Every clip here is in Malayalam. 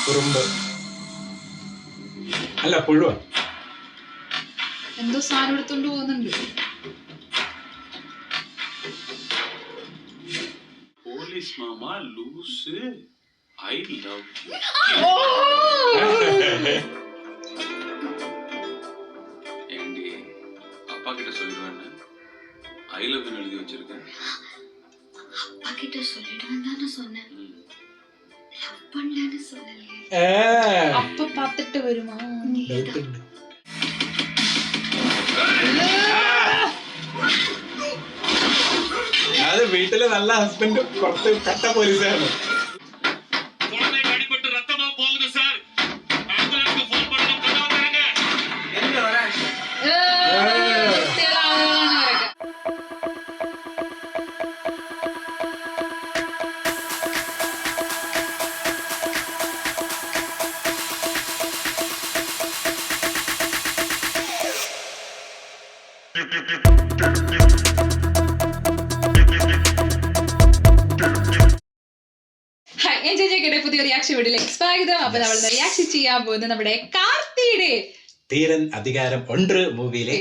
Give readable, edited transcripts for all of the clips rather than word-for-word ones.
ഉറുമ്പ് അല്ല പുഴുവ. എന്തോ സാധനം എടുത്തോണ്ട് പോകുന്നുണ്ട്. പോലീസ് മാമാ ലൂസ് ഐ ലവ് ஏண்டி அப்பா கிட்ட சொல்லிடுவேன்னு ஐ லவ் யூ எழுதி வச்சிருக்கேன். அப்பா கிட்ட சொல்லிடுவேன் தானே சொன்னேன், லவ் பண்ணலன்னு சொல்லலையே. അപ്പ പാത്തിട്ട് വരുമോ? അത് വീട്ടില് നല്ല ഹസ്ബൻഡ് പുറത്ത് കട്ട പോലീസാണ്. പുതിയ റിയാക്ഷൻ വീഡിയോയിലേക്ക് സ്വാഗതം. അപ്പൊ നമ്മൾ റിയാക്ഷൻ ചെയ്യാൻ പോകുന്നത് നമ്മുടെ കാർത്തിയുടെ തീരൻ അധികാരം 1 മൂവിയിലെ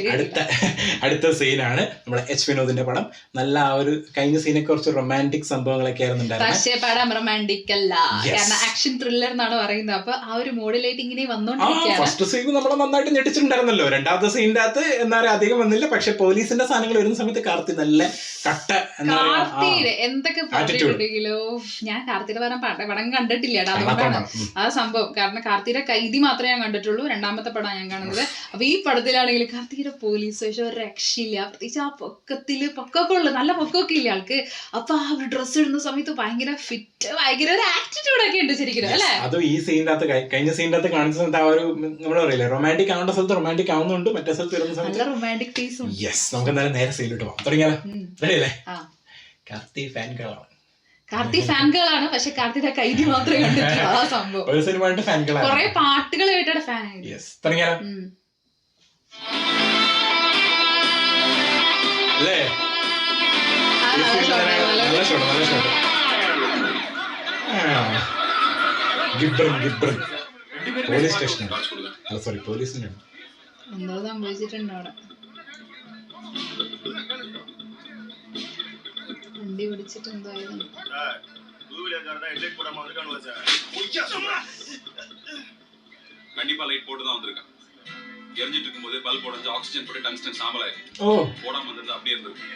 അടുത്ത സീനാണ് നമ്മുടെ എച്ച് വിനോദിന്റെ പടം. നല്ല ആ ഒരു കഴിഞ്ഞ സീനൊക്കെ കുറച്ച് റൊമാൻറ്റിക് സംഭവങ്ങളൊക്കെ ആയിരുന്നു. പക്ഷേ പടം റൊമാൻറ്റിക് അല്ല, കാരണം ആക്ഷൻ ത്രില്ലർ എന്നാണ് പറയുന്നത്. അപ്പൊ ആ ഒരു മോഡലായിട്ട് ഇങ്ങനെ വന്നോണ്ടിരിക്കുകയാണ്. ഫസ്റ്റ് സീൻ നമ്മളെ നന്നായിട്ട് ഞെട്ടിച്ചിട്ടുണ്ടായിരുന്നല്ലോ. രണ്ടാമത്തെ സീനിന്റെ അകത്ത് എന്നാലും അധികം വന്നില്ല. പക്ഷെ പോലീസിന്റെ സാധനങ്ങൾ വരുന്ന സമയത്ത് കാർത്തി നല്ല കട്ട കാർത്തിയുടെ എന്തൊക്കെ പറഞ്ഞിട്ടുണ്ടെങ്കിലോ, ഞാൻ കാർത്തിയുടെ പടം കണ്ടിട്ടില്ല. അതുകൊണ്ടാണ് ആ സംഭവം. കാരണം കാർത്തിയുടെ കൈദി മാത്രമേ ഞാൻ കണ്ടിട്ടുള്ളൂ. രണ്ടാമത്തെ പടം ഞാൻ കാണുന്നത്. അപ്പൊ ഈ പടത്തിലാണെങ്കിൽ കാർത്തികയുടെ പോലീസ് പക്ഷെ ഒരു രക്ഷയില്ല. പ്രത്യേകിച്ച് ആ പൊക്കൊക്കെ ഉള്ളു, നല്ല പൊക്കമൊക്കെ ഇല്ല ആൾക്ക്. അപ്പൊ ആ ഒരു ഡ്രസ്സ് ഇടുന്ന സമയത്ത് ഭയങ്കര ഫിറ്റ്, ഭയങ്കര ഒരു ആറ്റിറ്റ്യൂഡ് ഒക്കെ ഉണ്ട് ശരിക്കും അല്ലെ. അതും ഈ സീനിന്റെ അകത്ത് കഴിഞ്ഞ സീനിന്റെ അകത്ത് കാണിച്ച സമയത്ത് ആ ഒരു നമ്മൾ പറയില്ലേ റൊമാൻറ്റിക് ആവേണ്ട സ്ഥലത്ത് റൊമാൻറ്റിക് ആവുന്നുണ്ട്, മറ്റേ സ്ഥലത്ത് വരുന്ന സമയത്ത് റൊമാൻറ്റിക് ഫേസ് ഉണ്ട്. യെസ്, നമുക്ക് എന്തായാലും നേരെ സീനിലോട്ട് പോകാം. തുടങ്ങിയാലോ? റെഡിയല്ലേ? കാർത്തി ഫാൻ ഗേളാണ്. കാർത്തി ഫാൻ ഗേളാണ്, പക്ഷെ കാർത്തിയുടെ കൈദി മാത്രമേ കണ്ടിട്ടുള്ളൂ. ആ സംഭവം ഒരു സിനിമയായിട്ട് ഫാൻ ഗേളാണ്. കുറെ പാട്ടുകൾ കേട്ടിട്ട് ഫാൻ ആയിരുന്നു. യെസ്, തുടങ്ങിയാലോ? അല്ലേ? നല്ല ഷോട്ട്, നല്ല ഷോട്ട്. Gibran police station. അല്ല സോറി, പോലീസിന്റെ എന്തോ സംഭവിച്ചിട്ടുണ്ട് അവിടെ. വണ്ടി പിടിച്ചിട്ട് എന്തായാലും கண்டிப்பா லைட் போட்டு தான் வந்திருக்கேன். எரிஞ்சிட்டு இருக்கும்போது பல்ப் உடைஞ்சு ஆக்சிஜன் போட்டு டங்ஸ்டன் சாம்பல் ஆயிருக்கு. போடாம வந்திருந்தா அப்படியே இருந்திருக்கு.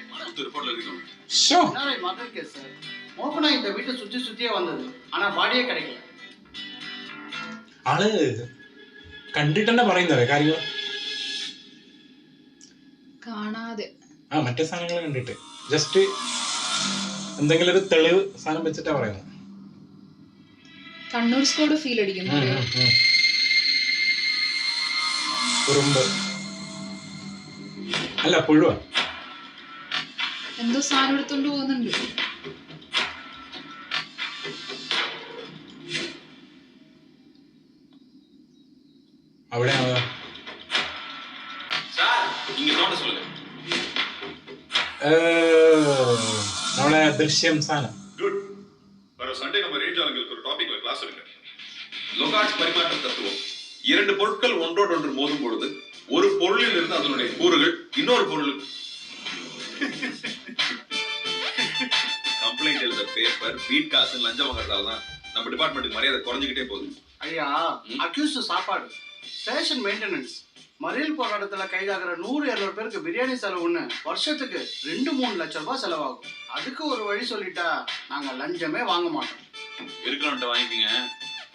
ரிப்போர்ட்ல எழுதிக்கணும். Murder case sir. ஓபனா இந்த வீட்டை சுத்தியே வந்தது, ஆனா பாடியே கிடைக்கல. ആള് കണ്ടിട്ട് തന്നെ പറയുന്നവേ കാര്യങ്ങൾ കാണാതെ മറ്റേ സാധനങ്ങൾ കണ്ടിട്ട് ജസ്റ്റ് എന്തെങ്കിലും ഒരു തെളിവ് സാധനം വെച്ചിട്ടാ പറയുന്നത്. കണ്ണൂർ സ്കോഡ് ഫീൽ അടിക്കുന്നു. ഉറുമ്പ് അല്ല പുഴുവ. എന്തോ സാധനം എടുത്തോണ്ട് പോകുന്നുണ്ട്. അവിടെ നമ്മളെ ദൃശ്യം സാധനം. சண்டே நம்ம ரேஞ்ச் ஆளுங்களுக்கு ஒரு டாபிக்ல கிளாஸ் இருக்கு. லோகாட்ஸ் பரிமாற்ற தத்துவம். இரண்டு பொருட்கள் ஒன்றோடு ஒன்று மோதும் பொழுது ஒரு பொருளில் இருந்து அதனுடைய கூறுகள் இன்னொரு பொருளுக்கு கம்ப்ளைண்ட் எழுத பேப்பர் பீட் காசு லஞ்சம் வாங்குறதால தான் நம்ம டிபார்ட்மெண்ட்டுக்கு மரியாதை குறைஞ்சிக்கிட்டே போகுது. ஐயா, அக்யூஸ்ட் சாப்பாடு, ஸ்டேஷன் மெயின்டெனன்ஸ், மறியல் போராட்டத்துல கைதாகிற 100-200 பேருக்கு பிரியாணி செலவுன்னு வருஷத்துக்கு 2-3 லட்சம் ரூபாய் செலவாகும். அதுக்கு ஒரு வழி சொல்லிட்டா நாங்க லஞ்சமே வாங்க மாட்டோம். இருக்கிறவன்ட்ட வாங்கிக்கீங்க,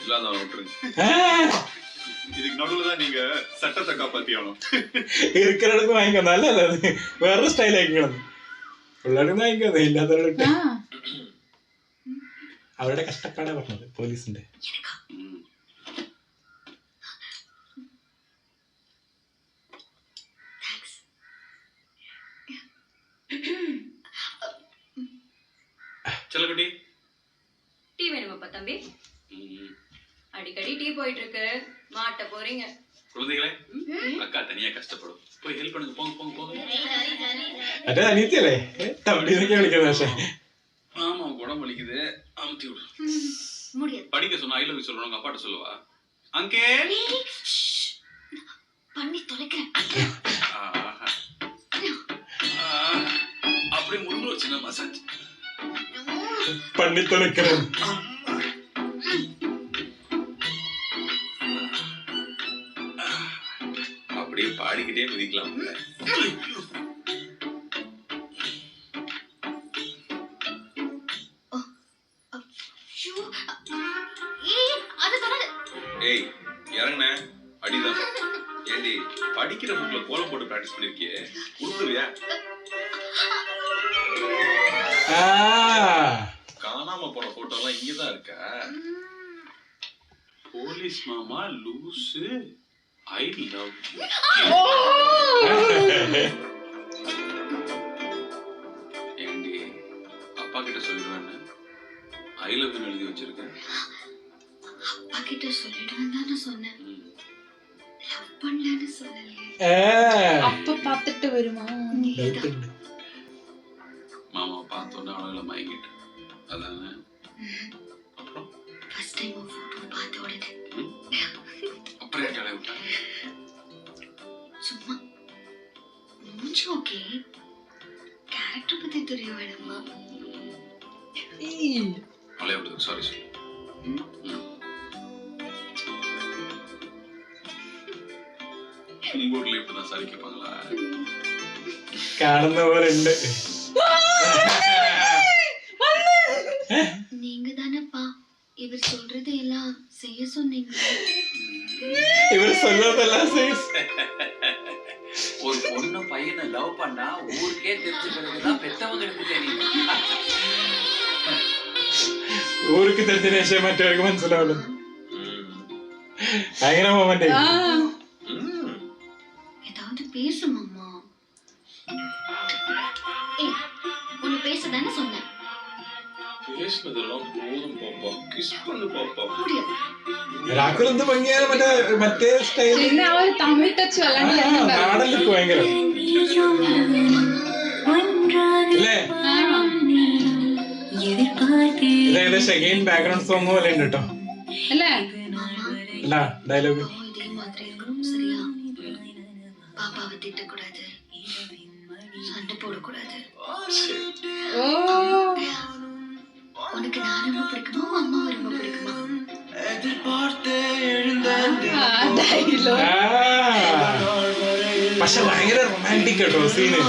இல்லாதவன் விட்டுருங்க. இதுக்கு நடுவுல தான் நீங்க சட்டத்தை காப்பாத்தியாலும். இருக்கிறவனுக்கு வாங்கிக்கோ, நல்ல வேற ஸ்டைல் ആക്കിക്കണം. ഉള്ളവർക്ക് വാങ്ങിക്കോ, ഇല്ലാത്തവരുടെ അവരുടെ കഷ്ടപ്പാടാ പറഞ്ഞത് പോലീസിന്റെ. செல்லக்குட்டி டீ வேணுமாப்பா தம்பி? அடிக்கடி டீ போயிட்டு இருக்கு, மாட்ட போறீங்க. குழந்தைகளே, அக்கா தனியா கஷ்டப்படும், போய் ஹெல்ப் பண்ணுங்க. போங்க போங்க போங்க. അതെ അനിയത്തിയല്ലേ തമ്മിലൊക്കെ വിളിക്കുന്നത്. പക്ഷേ ஆமா, உடம்பு வலிக்குது, அமுத்தி விடு. முடியாது. படிக்க சொன்னா ஐ லவ் யூ சொல்லணும், உங்க அப்பாட்ட சொல்லுவா. அங்கே ஏய், ஷ். பண்ணி தொலைக்கிறேன். அப்படியே முன்னு வச்சுங்க மசாஜ். பண்ணி தொலைக்கிறேன். அப்படியே பாடிக்கிட்டே குதிக்கலாம். ஐயோ. ஏய், அது தொடாத. ஏய் இறங்குன அடிதான். ஏண்டி படிக்கிற புக்ல கோலம் போட்டு பிராக்டிஸ் பண்ணிருக்கியே, உருட்டுவியா? காணாம போன போட்டோ எல்லாம் இங்கதான் இருக்கா? போலீஸ் மாமா லூசு, ஐ லவ் யூ. ஏண்டி அப்பா கிட்ட சொல்லிடுவேன்னு ஐ லவ் யூ எழுதி வச்சிருக்கேன். அப்பா கிட்ட சொல்லிடுவேன் தானே சொன்னேன். லவ் பண்ணலன்னு சொல்லலையே. அப்ப பாத்துட்டு வருமா? மாமா பார்த்தோன்னே அவளை மயங்கிட்டேன். அதானே? அப்புறம் ஃபர்ஸ்ட் டைம் ஒரு போட்டோ பார்த்த உடனே அப்புறம் ஏன் கிளம்பி விட்டேன்? சும்மா மூச்சு ஓகே, கேரக்டர் பத்தி தெரிய வேணுமா? அவளை விடுது, சாரி சொல்லு. உங்க ஊர்ல இப்படிதான் சாரி கேட்பாங்களா? കാണുന്ന പോലെ ഉണ്ട്. நீங்க தானப்பா இவர் சொல்றது எல்லாம் செய்ய சொன்னீங்க. இவர் சொல்றதெல்லாம் சைஸ். ஒரு பொண்ணு பையனை லவ் பண்ணா ஊருக்கே தெரிஞ்ச பிறகுதான் பெத்தவங்களுக்கு தெரியும். ഊർക്ക് തെറ്റിന ശേഷം മറ്റവർക്ക് മനസ്സിലാവുള്ളൂ. ഭയങ്കര മൊമെന്റ്. ஏதாவது பேசு மாமா. ஏய், ஒன்னு பேசதானே சொன்னேன். பேசுனதெல்லாம் போதும் பாப்பா, கிஸ் பண்ணு பாப்பா. முடியாது. രാഹുൽ എന്ത് ഭംഗിയാണ് മറ്റേ സ്റ്റൈൽ. പിന്നെ ആ ഒരു തമിഴ് ടച്ച് വല്ലാണ്ട് നാടൻ ലുക്ക് ഭയങ്കര അല്ലേ? ഇത് ഏകദേശം അഗെയിൻ ബാക്ക്ഗ്രൗണ്ട് സോങ് പോലെ ഉണ്ട് കേട്ടോ. അല്ലേ? അല്ല ഡയലോഗ് இதே மாதிரி இருக்கணும் சரியா? பாப்பாவை திட்டக்கூடாது, சண்டை போடக்கூடாது. ഓ உனக்கு நான் ரொம்ப பிடிக்குமா, அம்மா ரொம்ப பிடிக்குமா? ഡയലോഗ് പക്ഷെ ഭയങ്കര റൊമാൻറ്റിക് കേട്ടോ സീന്.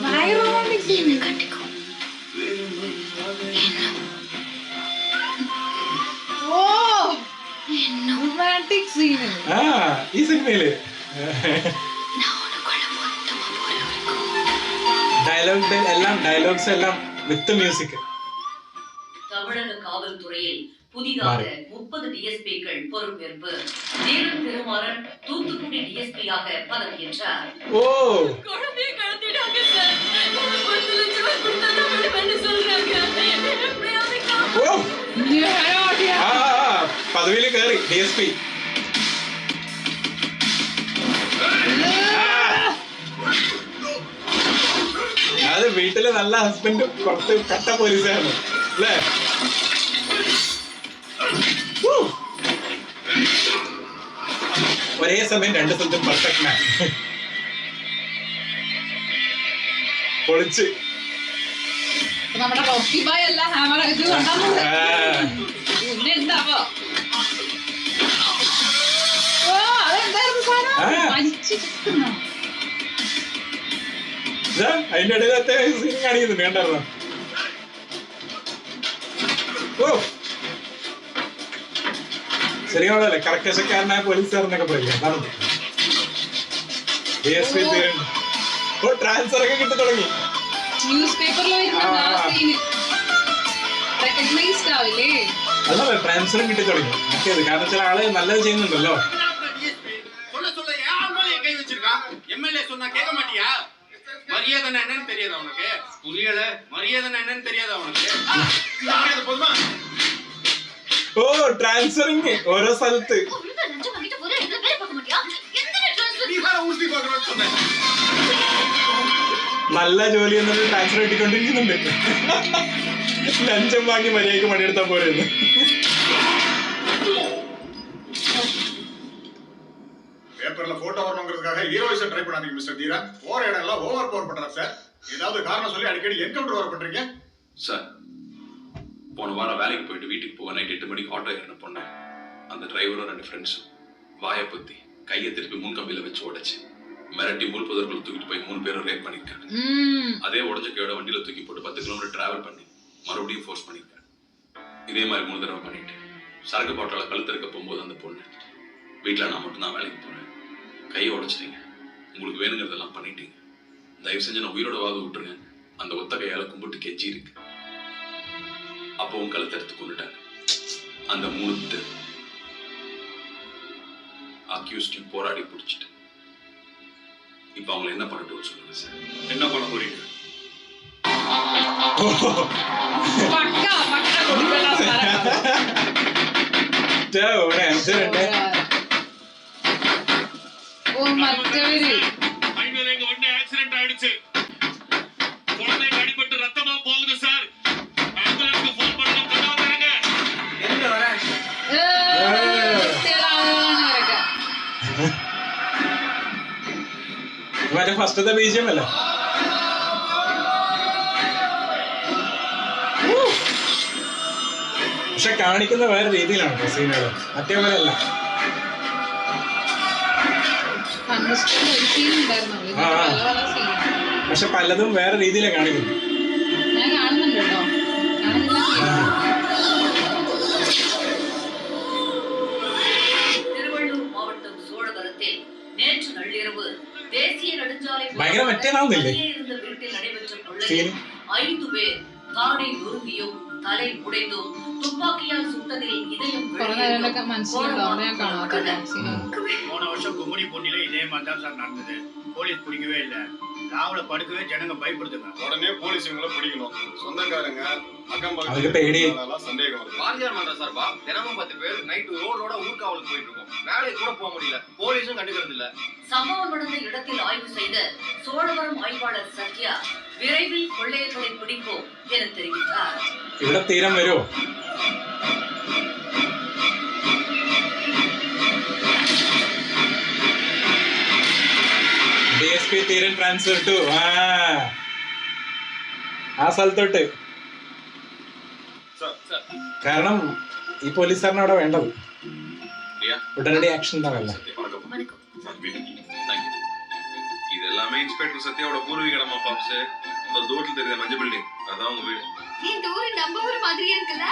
ഭയങ്കര റൊമാൻറ്റിക് സീൻ. என்ன கட்டிக்கோ. ഓ റൊമാൻറ്റിക് സീൻ. ഈ സിനിമയില് நான் உனக்குள்ள மொத்தமா போற வரைக்கும் ഡയലോഗ്സ് എല്ലാം വിത്ത് മ്യൂസിക്. தமிழக காவல்துறையில் புதிதாக 30 டிஎஸ்பிக்கள் பொறுப்பேற்பு. நேரு திருமாறன் தூத்துக்குடி டிஎஸ்பியாக பதவியேற்றார். ഓ குழந்தையை கடத்திட்டாங்க சார். 10 லட்சம் ரூபாய் கொடுத்தா தான் விடுவேன்னு சொல்றாங்க. எப்படியாவது ഓ പദവിയില് കയറി DSP. അത് വീട്ടില് നല്ല ഹസ്ബൻഡ് പുറത്ത് കട്ട പോലീസായിരുന്നു അല്ലേ? ഒരേ സമയം രണ്ട് സ്ഥലത്തും പെർഫെക്റ്റ് മാൻ. പൊളിച്ച് നമ്മുടെ റോക്കി ബായ് അല്ല ഹാമർ ഇത് പിന്നെ ഉണ്ടാവോ? ഓ അതെന്തായിരുന്നു സാധനം? വലിച്ചിരിക്കുന്നോ? അതിന്റെ ഇടയിലത്തെ സീൻ കാണിക്കുന്നുണ്ട്, കണ്ടായിരുന്നോ? ഓ ശരിയാണല്ലേ, കർക്കശക്കാരനായ പോലീസുകാരനൊക്കെ പറയില്ല. അതാണ് DSP. ഓ ട്രാൻസ്ഫർ ഒക്കെ കിട്ടി തുടങ്ങി. ന്യൂസ് പേപ്പറിൽ റെക്കഗ്നൈസ്ഡ് ആവില്ലേ? അല്ല ട്രാൻസ്ഫറും കിട്ടി തുടങ്ങി. മറ്റേത് കാരണം ചില ആള് നല്ലത് ചെയ്യുന്നുണ്ടല്ലോ. சொல்ல யாருமே கை வச்சிருக்கான். எம்எல்ஏ சொன்னா கேட்க மாட்டியா? மரியாதை என்னன்னு தெரியாதா உனக்கு? புரியல. மரியாதை என்னன்னு தெரியாதா உனக்கு? மரியாதை போதுமா? ഓ ട്രാൻസ്ഫറിങ് ഓരോ സ്ഥലത്ത്. ஒழுங்கா லஞ்சம் வாங்கிட்டு போற எந்த பேரை பார்க்க மாட்டியா? எந்த ட்ரான்ஸ்ஃபர்? நீ வேற ஊசி பார்க்கறேன்னு சொன்னேன். നല്ല ജോലി എന്നിട്ട് ട്രാൻസ്ഫർ കിട്ടിക്കൊണ്ടിരിക്കുന്നുണ്ട്. ലഞ്ചം വാങ്ങി മര്യാദക്ക് പണിയെടുത്താൽ പോരെന്ന്. பேப்பர்ல போட்டோ வரணுங்கிறதுக்காக ஹீரோயிஸை ட்ரை பண்ணாதீங்க மிஸ்டர் தீரன். போற இடம் எல்லாம் ஓவர் பவர் பண்றாரு சார். ஏதாவது காரணம் சொல்லி அடிக்கடி என்கவுண்டர் வர பண்றீங்க சார். போன வாரம் வேலைக்கு போயிட்டு வீட்டுக்கு போக நைட் 8 மணிக்கு ஆட்டோ ஏறின பொண்ணு அந்த டிரைவரும் 2 ஃப்ரெண்ட்ஸும் வாயை பத்தி கையை திருப்பி முன் கம்பியில வச்சு உடைச்சு மிரட்டி முள் புதற்குள்ள தூக்கிட்டு போய் 3 பேரும் ரேப் பண்ணிருக்காங்க. அதே உடஞ்ச கையோட வண்டியில தூக்கி போட்டு 10 கிலோமீட்டர் டிராவல் பண்ணி மறுபடியும் ஃபோர்ஸ் பண்ணிருக்காங்க. இதே மாதிரி 3 தடவை பண்ணிட்டு சரக்கு பாட்டால கழுத்து இருக்க போகும்போது அந்த பொண்ணு வீட்டில் நான் மட்டும்தான் வேலைக்கு போனேன், கையை உடைச்சிட்டீங்க, உங்களுக்கு வேணுங்கிறதெல்லாம் பண்ணிட்டீங்க, தயவு செஞ்சு நான் உயிரோட வாது விட்டுருங்க, அந்த ஒத்த கையால கும்பிட்டு கெஞ்சி இருக்கு. அப்பவும் கழுத்தை எடுத்து கொண்டுட்டாங்க. அந்த 3 பேர் அக்யூஸ்டையும் போராடி பிடிச்சிட்டு இப்ப அவங்களை என்ன பண்ணட்டும் சொல்லுங்க சார். என்ன பண்ண போறீங்க? പക്കാ പക്കാ കൊടുക്കല ഓ മറ്റവര് ஹைவேல ஒண்ணு ஆக்சிடென்ட் ஆயிடுச்சு. குழந்தைக்கு அடிபட்டு ரத்தமா போகுது சார். ஆம்புலன்ஸ்க்கு ஃபோன் பண்ணணும். கதவை தரங்க. எங்க வர മറ്റേ ഫസ്റ്റത്തെ ബീജിയം അല്ലേ? പക്ഷെ കാണിക്കുന്ന വേറെ രീതിയിലാണ് സീനുകൾ, മറ്റേ പോലെ അല്ല. പക്ഷെ പലതും വേറെ രീതിയിലാണ് കാണിക്കുന്നത്. ഞാൻ കാണുന്നുണ്ട് കേട്ടോ. திருவள்ளூர் மாவட்டம் சோழவரத்தில் நேற்று நள்ளிரவு தேசிய நெடுஞ்சாலை ഭയങ്കര മറ്റേതാവുന്നില്ലേ இருந்த வீட்டில் நடைபெற்ற கொள்ளையில் സീൻ? 5 பேர் தாடை நொறுங்கியும் தலை உடைந்தும் துப்பாக்கியால் சுட்டதில் இதயம் നേരമൊക്കെ മനസ്സിലുണ്ടാവും. ഞാൻ കാണാത്ത സീൻ. போன வருஷம் கும்மிடி பொண்ணில இதே மாதிரி தான் சார் நடந்தது. போலீஸ் பிடிக்கவே இல்லை. ராவுல படுக்கவே ஜனங்க பயப்படுதுங்க. உடனே போலீஸ் இவங்களை பிடிக்கணும். சொந்தக்காரங்க அக்கம் அதுக்கு பேடி. பக்கத்துல சந்தேகம் வருது. பாரதியார் மன்ற சார்பா தினமும் 10 பேர் நைட்டு ரோடோட ஊர்காவலுக்கு போயிட்டு இருக்கோம். வேலைக்கு கூட போக முடியல, போலீஸும் கண்டுக்கிறது இல்ல. சம்பவம் நடந்த இடத்தில் ஆய்வு செய்த சோழவரம் ஆய்வாளர் சத்யா விரைவில் கொள்ளையர்களை பிடிப்போம் என தெரிவித்தார். ഇവിടെ തീരം വരുമോ? DSP തീരൻ ട്രാൻസ്ഫർ ടു ആ സ്ഥലത്തോട്ട്. കാരണം ഈ പോലീസുകാരനെ അവിടെ വേണ്ടത്. ഉടനടി ആക്ഷൻ ഉണ്ടാവല്ല. இது எல்லாமே இன்ஸ்பெக்டர் சத்யாவோட பூர்வீக இடமா பாப்ஸ். அந்த தூரத்துல தெரியுற மஞ்சள் பில்டிங் அதான் உங்க வீடு. இந்த ஊரு நம்ம ஊரு மாதிரியே இருக்குல்ல?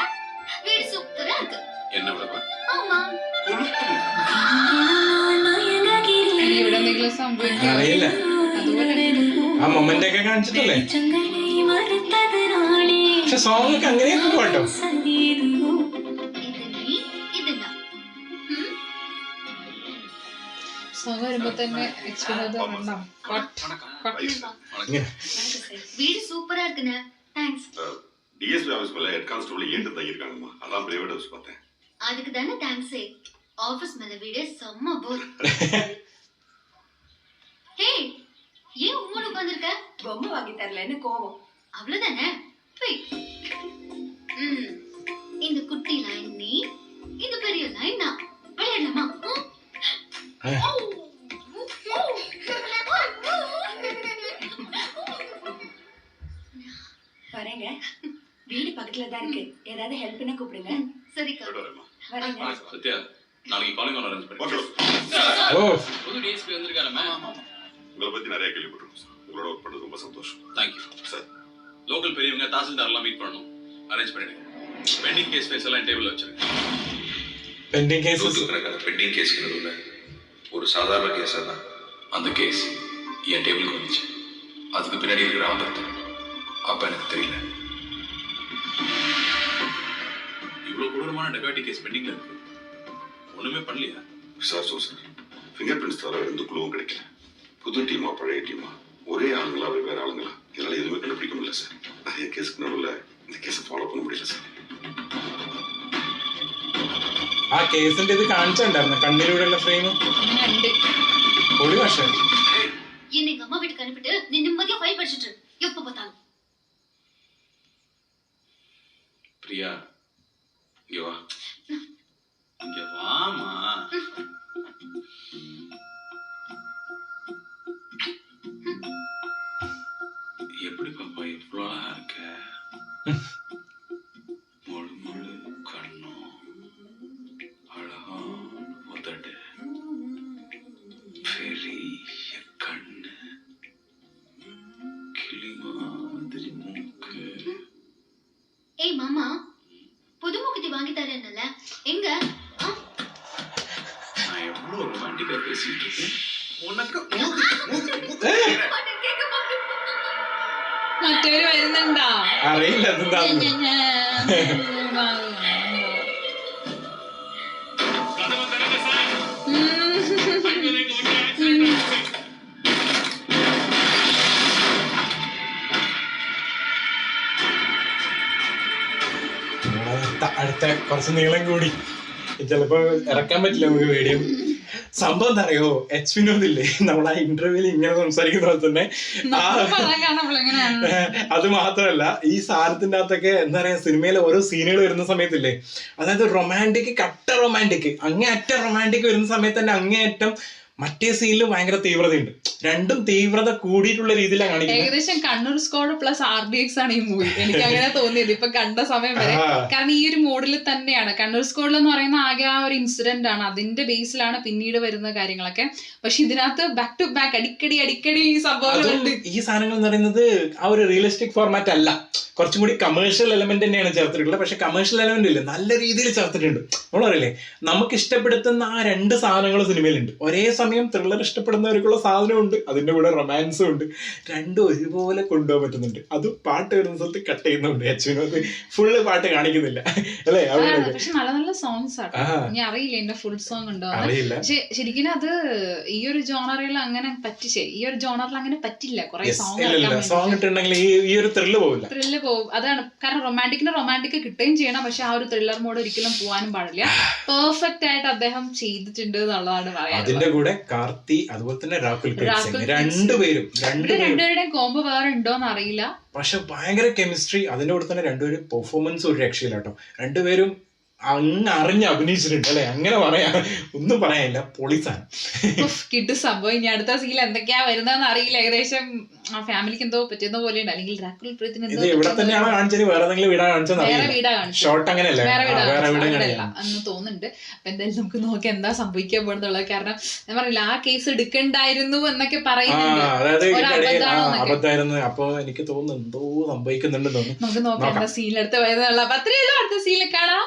வீடு சூப்பரா இருக்கு. என்ன விடப்பா? ஆமா. ഇവിടെ എന്തെങ്കിലും സംഭവിക്കാൻ അറിയില്ല. അതുപോലെ ആ മൊമെന്റ് ഒക്കെ കാണിച്ചിട്ടല്ലേ. പക്ഷെ സോങ് ഒക്കെ അങ്ങനെയൊക്കെ പോട്ടോ. സോങ് വരുമ്പോ തന്നെ എക്സ്പീരിയൻസ് வீடு சூப்பரா இருக்குண்ணே. தேங்க்ஸ். டிஎஸ்பி ஆபீஸ்க்குள்ள ஹெட் கான்ஸ்டபிள் ஏட்டு தங்கிருக்காங்கம்மா. அதான் பிரைவேட் ஹவுஸ் பார்த்தேன். அதுக்கு தானே தேங்க்ஸ். ஆபீஸ் மேல வீடு செம்ம போர். ஹே, ஏன் உம்மோட உட்கார்ந்திருக்க? பொம்மை வாங்கி தரலன்னு கோவம். அவ்வளவுதானே? போய். இந்த குட்டி லைன் நீ, இந்த பெரிய லைன் நான். விளையாடலாமா? வரேங்க. வீடு பக்கத்துல தான் இருக்கு. ஏதாவது ஹெல்ப்னா கூப்பிடுங்க. சரிக்கா. வரேங்க. சத்யா நாளைக்கு காலிங் ஆன் அரேஞ்ச் பண்ணி. ഓ புது டிஎஸ்பி வந்திருக்காரமே. உங்களை பத்தி நிறைய கேள்விப்பட்டிருக்கோம் சார். உங்களோட ஒர்க் பண்ணது ரொம்ப சந்தோஷம். Thank you sir. லோக்கல் பெரியவங்க தாசில்தார்லாம் மீட் பண்ணணும். அரேஞ்ச் பண்ணிடுங்க. பெண்டிங் கேஸ் ஃபைல்ஸ் எல்லாம் டேபிள்ல வச்சிருங்க. പെൻഡിങ് കേസസ് பெண்டிங் கேஸ் இல்லை ஒரு சாதாரண கேஸாக தான் அந்த கேஸ் என் டேபிளுக்கு வந்துச்சு. அதுக்கு பின்னாடி இருக்கிற ஆபத்து அப்போ எனக்கு தெரியல. இவ்வளோ கொடூரமான டெகாட்டி கேஸ் பெண்டிங்ல இருக்கு. ஒண்ணுமே பண்ணலையா? விசாரிச்சோம் சார். ஃபிங்கர் பிரிண்ட்ஸ் தவிர எந்த குழுவும் கிடைக்கல. புது டீமா பழைய டீமா ஒரே ஆளுங்களா வெவ்வேறு ஆளுங்களா இதனால எதுவுமே கண்டுபிடிக்க முடியல சார். நிறைய கேஸுக்கு நடுவில் இந்த கேஸை ஃபாலோ பண்ண முடியல சார். ആ കേസിന്റെ ഇത് കാണിച്ചിട്ടുണ്ടായിരുന്നു കണ്ണിലൂടെയുള്ള ഫ്രെയിം ഒരു വർഷം. என்னை எங்க அம்மா வீட்டுக்கு அனுப்பிட்டு நீ நிம்மதியா ஃபைல் படிச்சிட்டு எப்ப பார்த்தாலும். பிரியா இங்க வா. இங்க வாமா. ரொமான்டிக்கா பேசிட்டு இருக்கேன். உனக்கு மூக்கு மூக்கு மூக்கு മറ്റവര് വരുന്നുണ്ടാ അറിയില്ല എന്താന്ന്. கதவை திறங்க சார். ஹைவேல இங்க வண்டி ஆக்சிடென்ட் ஆயிடுச்சு. അടുത്ത കുറച്ച് നീളം കൂടി ചിലപ്പോ ഇറക്കാൻ പറ്റില്ല നമുക്ക് വീഡിയോ. സംഭവം എന്താ അറിയോ, എച്ച് വിനോദില്ലേ നമ്മളാ ഇന്റർവ്യൂവിൽ ഇങ്ങനെ സംസാരിക്കുന്ന പോലെ തന്നെ അത് മാത്രമല്ല ഈ സാധനത്തിന്റെ അകത്തൊക്കെ എന്താ പറയാ, സിനിമയിലെ ഓരോ സീനുകൾ വരുന്ന സമയത്തില്ലേ, അതായത് റൊമാൻറ്റിക്, കട്ട റൊമാൻറ്റിക്, അങ്ങേയറ്റം റൊമാൻറ്റിക് വരുന്ന സമയത്ത് തന്നെ അങ്ങേയറ്റം മറ്റേ സീനിൽ ഭയങ്കര തീവ്രതയുണ്ട്. രണ്ടും തീവ്രത കൂടിയിട്ടുള്ള രീതിയിലാണ് കാണിക്കുന്നത്. ഏകദേശം കണ്ണൂർ സ്ക്വാഡ് പ്ലസ് RDX ആണ് ഈ മൂവി. എനിക്ക് അങ്ങനെ തോന്നിയത് ഇപ്പൊ കണ്ട സമയം വരെ. കാരണം ഈ ഒരു മോഡിൽ തന്നെയാണ് കണ്ണൂർ സ്ക്വാഡിൽ എന്ന് പറയുന്ന ആകെ ആ ഒരു ഇൻസിഡന്റ് ആണ്, അതിന്റെ ബേസിലാണ് പിന്നീട് വരുന്ന കാര്യങ്ങളൊക്കെ. പക്ഷെ ഇതിനകത്ത് ബാക്ക് ടു ബാക്ക് അടിക്കടി ഈ സംഭവങ്ങളുണ്ട്. ഈ സാധനങ്ങൾ എന്ന് പറയുന്നത് ആ ഒരു റിയലിസ്റ്റിക് ഫോർമാറ്റ് അല്ല, കുറച്ചും കൂടി കമേഴ്ഷ്യൽ എലമെന്റ് തന്നെയാണ് ചേർത്തിട്ടുള്ളത്. പക്ഷെ കമേഴ്ഷ്യൽ എലമെന്റ് ഇല്ല, നല്ല രീതിയിൽ ചേർത്തിട്ടുണ്ട്. നമ്മൾ പറയില്ലേ, നമുക്ക് ഇഷ്ടപ്പെടുത്തുന്ന ആ രണ്ട് സാധനങ്ങൾ സിനിമയിലുണ്ട്. ഒരേ സമയം ത്രില്ലർ ഇഷ്ടപ്പെടുന്നവർക്കുള്ള സാധനമുണ്ട്, അതിന്റെ കൂടെ റൊമാൻസും ഉണ്ട്. രണ്ടും ഒരുപോലെ കൊണ്ടുപോകാൻ പറ്റുന്നുണ്ട്. അത് പാട്ട് വരുന്ന സ്ഥലത്ത് കട്ട് ചെയ്യുന്നുണ്ട്. അച്ഛനത് ഫുള്ള് പാട്ട് കാണിക്കുന്നില്ല അല്ലേ? പക്ഷെ നല്ല നല്ല സോങ്സ് ആണ്. ഞാൻ അറിയില്ല എന്റെ ഫുൾ സോങ് ഉണ്ടോ അറിയില്ല. പക്ഷെ ശരിക്കും അത് ഈ ഒരു ജോണറിൽ അങ്ങനെ പറ്റിച്ചേ, ഈ ഒരു ജോണറിൽ അങ്ങനെ പറ്റില്ല. കുറെ സോങ് ഇട്ടുണ്ടെങ്കിൽ ഈ ഒരു ത്രില്ല് പോവില്ല. ത്രില്ല് പോകും. അതാണ് കാരണം റൊമാൻറ്റിക്കിന് റൊമാൻറ്റിക് കിട്ടുകയും ചെയ്യണം, പക്ഷെ ആ ഒരു ത്രില്ലർ മോഡ് ഒരിക്കലും പോകാനും പാടില്ല. പെർഫെക്റ്റ് ആയിട്ട് അദ്ദേഹം ചെയ്തിട്ടുണ്ട് എന്നുള്ളതാണ് പറയാൻ. അതിന്റെ കൂടെ കാർത്തി അതുപോലെ തന്നെ രാഹുൽ രണ്ടുപേരുടെയും കോംബോ വേറെ ഉണ്ടോന്ന് അറിയില്ല. പക്ഷെ ഭയങ്കര കെമിസ്ട്രി. അതിന്റെ കൂടെ തന്നെ രണ്ടുപേരും പെർഫോമൻസ് ഒരു രക്ഷയില്ല കേട്ടോ. രണ്ടുപേരും അങ്ങ് അറിഞ്ഞ് അഭിനയിച്ചിട്ടുണ്ട് അല്ലെ, അങ്ങനെ പറയാം, ഒന്നും പറയാനില്ല. പൊളിസാണ് കിട്ടു സംഭവം. ഇനി അടുത്ത സീൽ എന്തൊക്കെയാ വരുന്നതെന്ന് അറിയില്ല. ഏകദേശം ആ ഫാമിലിക്ക് എന്തോ പറ്റുന്ന പോലെയുണ്ട്, അല്ലെങ്കിൽ രാഹുൽ പ്രീത്തിന് ഇത് ഇവിടെ തന്നെയാണ് കാണിച്ചത്, വേറെ ഏതെങ്കിലും വീടാ കാണിച്ചത്, വേറെ വീടാ കാണിച്ചത്, ഷോർട്ട് അങ്ങനെയല്ല, എന്ന് തോന്നുന്നുണ്ട്. അപ്പൊ എന്തായാലും നമുക്ക് നോക്കാം എന്താ സംഭവിക്കാൻ പോകുന്നുള്ളത്. കാരണം ഞാൻ പറയില്ല, ആ കേസ് എടുക്കണ്ടായിരുന്നു എന്നൊക്കെ പറയുന്നുണ്ട്. അബദ്ധമായിരുന്നു. അപ്പൊ എനിക്ക് തോന്നുന്നു എന്തോ സംഭവിക്കുന്നുണ്ടെന്ന് തോന്നുന്നു. നമുക്ക് നോക്കാം എന്താ സീനിലെടുത്ത് വരുന്നുള്ള. അപ്പൊ അത്രയല്ലോ, അടുത്ത സീനിൽ കാണാം.